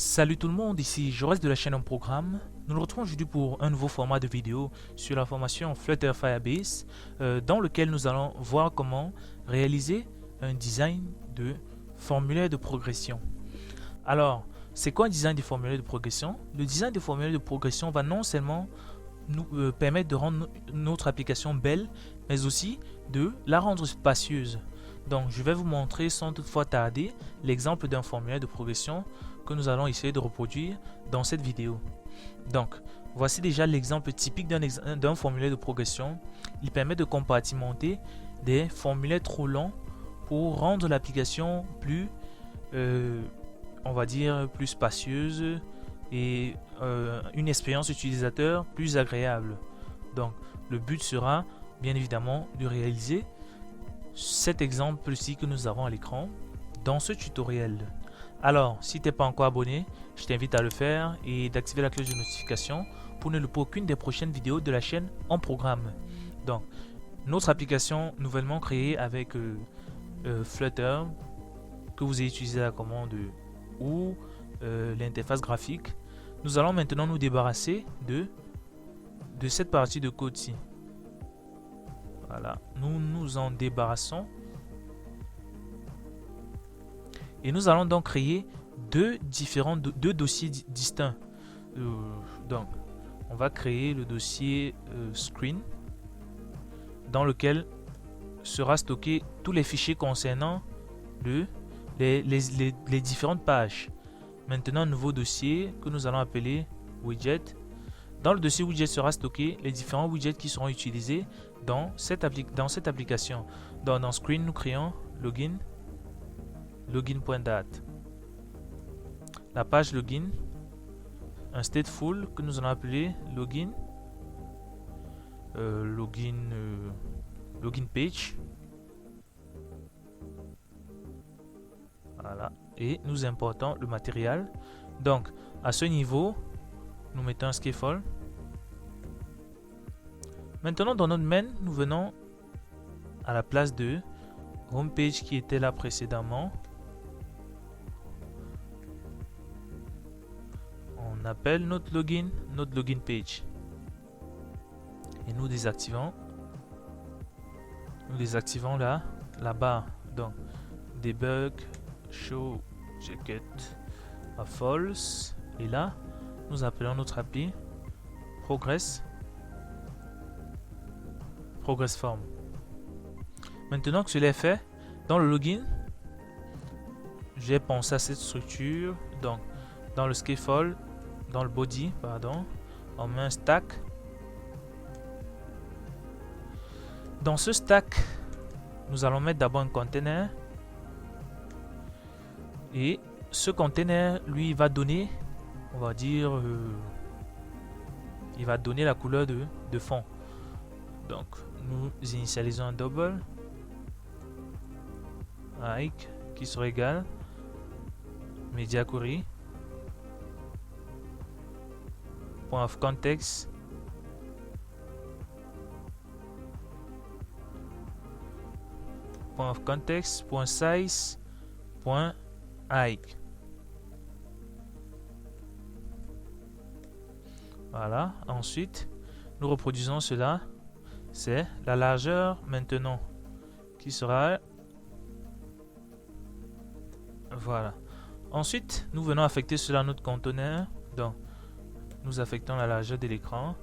Salut tout le monde, ici Jaurès de la chaîne en programme. Nous nous retrouvons aujourd'hui pour un nouveau format de vidéo sur la formation Flutter Firebase dans lequel nous allons voir comment réaliser un design de formulaire de progression. Alors, c'est quoi un design de formulaire de progression? Le design de formulaire de progression va non seulement nous permettre de rendre notre application belle, mais aussi de la rendre spacieuse. Donc, je vais vous montrer sans toutefois tarder l'exemple d'un formulaire de progression que nous allons essayer de reproduire dans cette vidéo. Donc, voici déjà l'exemple typique d'un formulaire de progression. Il permet de compartimenter des formulaires trop longs pour rendre l'application plus, on va dire, plus spacieuse et une expérience utilisateur plus agréable. Donc, le but sera bien évidemment de réaliser cet exemple-ci que nous avons à l'écran dans ce tutoriel. Alors, si tu n'es pas encore abonné, je t'invite à le faire et d'activer la cloche de notification pour ne louper aucune des prochaines vidéos de la chaîne en programme. Donc, notre application nouvellement créée avec Flutter, que vous avez utilisé la commande ou l'interface graphique, nous allons maintenant nous débarrasser de cette partie de code-ci. Voilà, nous nous en débarrassons. Et nous allons donc créer deux dossiers distincts. Donc, on va créer le dossier screen dans lequel sera stocké tous les fichiers concernant les différentes pages. Maintenant, un nouveau dossier que nous allons appeler widget. Dans le dossier widget sera stocké les différents widgets qui seront utilisés dans cette application. Donc, dans screen, nous créons login.date, la page login, un stateful que nous allons appeler login, login page. Voilà, et nous importons le matériel. Donc à ce niveau, nous mettons un scaffold. Maintenant dans notre main, nous venons à la place de homepage qui était là précédemment. On appelle notre login page et nous désactivons la barre. Donc debug show jacket à false, et là nous appelons notre appli progress form. Maintenant que cela est fait, dans le login, j'ai pensé à cette structure. Donc dans le scaffold, dans le body, pardon, on met un stack. Dans ce stack, nous allons mettre d'abord un container. Et ce container, lui, va donner, on va dire, il va donner la couleur de fond. Donc, nous initialisons un double like qui sera égal media query point of context point size point height. Voilà, ensuite nous reproduisons cela. C'est la largeur maintenant qui sera, voilà. Ensuite nous venons affecter cela à notre conteneur. Donc nous affectons la largeur de l'écran.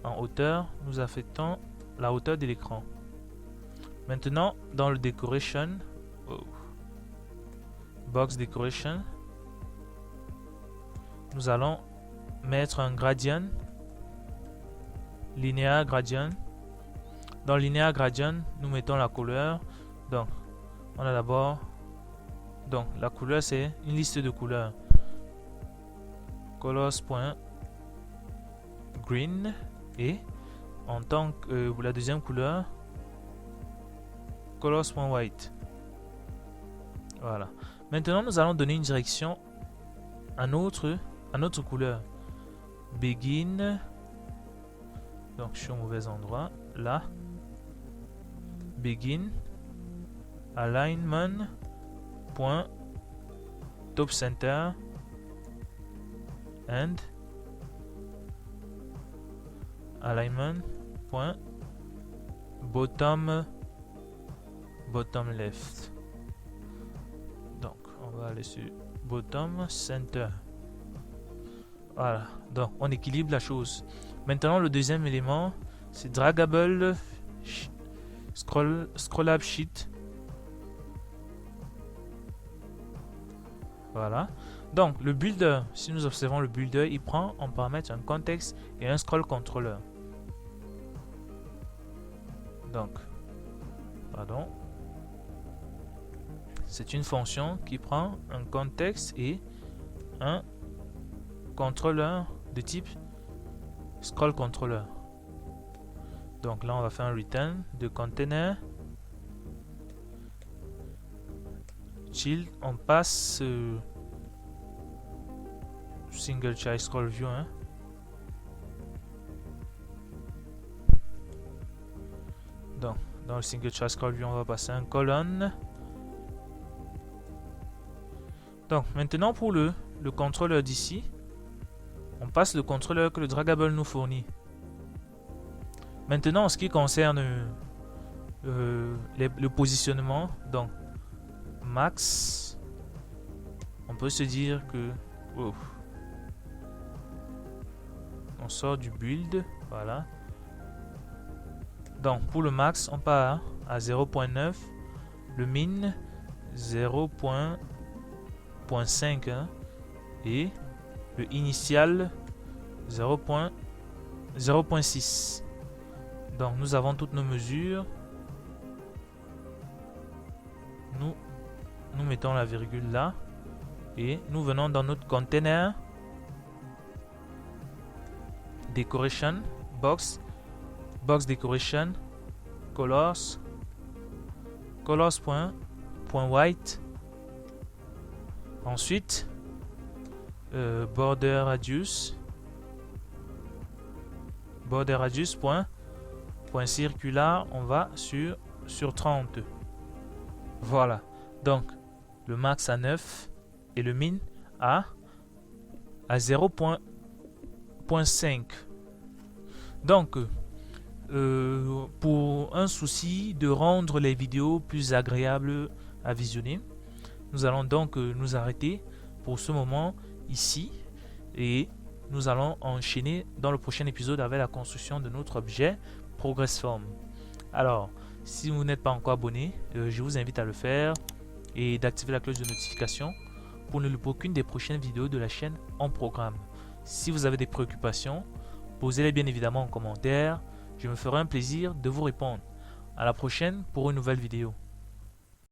En hauteur, nous affectons la hauteur de l'écran. Maintenant dans le decoration, box decoration, nous allons mettre un gradient, linear gradient. Dans linear gradient, nous mettons la couleur. Donc on a d'abord, donc la couleur c'est une liste de couleurs, colors.green, et en tant que la deuxième couleur, colors.white. Voilà. Maintenant nous allons donner une direction à notre couleur. Begin, donc je suis au mauvais endroit là. Begin alignment point top center and alignment point bottom left. Donc on va aller sur bottom center. Voilà, donc on équilibre la chose. Maintenant le deuxième élément, c'est draggable scrollable sheet. Voilà. Donc le builder, si nous observons le builder, il prend en paramètre un contexte et un scroll controller. Donc, pardon, c'est une fonction qui prend un contexte et un contrôleur de type scroll controller. Donc là on va faire un return de container child, on passe single child scroll view, hein. Donc dans le single child scroll view on va passer un colonne. Donc maintenant pour le contrôleur d'ici, on passe le contrôleur que le draggable nous fournit. Maintenant en ce qui concerne le positionnement, donc max, on peut se dire que on sort du build, voilà. Donc pour le max on part à 0.9, le min 0.5 hein, et le initial 0.6. Donc nous avons toutes nos mesures. Nous mettons la virgule là et nous venons dans notre container decoration box decoration colors white. Ensuite border radius point circular, on va sur 30. Voilà, donc le max à 9 et le min à 0.5. donc pour un souci de rendre les vidéos plus agréables à visionner, nous allons donc nous arrêter pour ce moment ici et nous allons enchaîner dans le prochain épisode avec la construction de notre objet ProgressForm. Alors, si vous n'êtes pas encore abonné, je vous invite à le faire et d'activer la cloche de notification pour ne louper aucune des prochaines vidéos de la chaîne En Programme. Si vous avez des préoccupations, posez-les bien évidemment en commentaire. Je me ferai un plaisir de vous répondre. À la prochaine pour une nouvelle vidéo.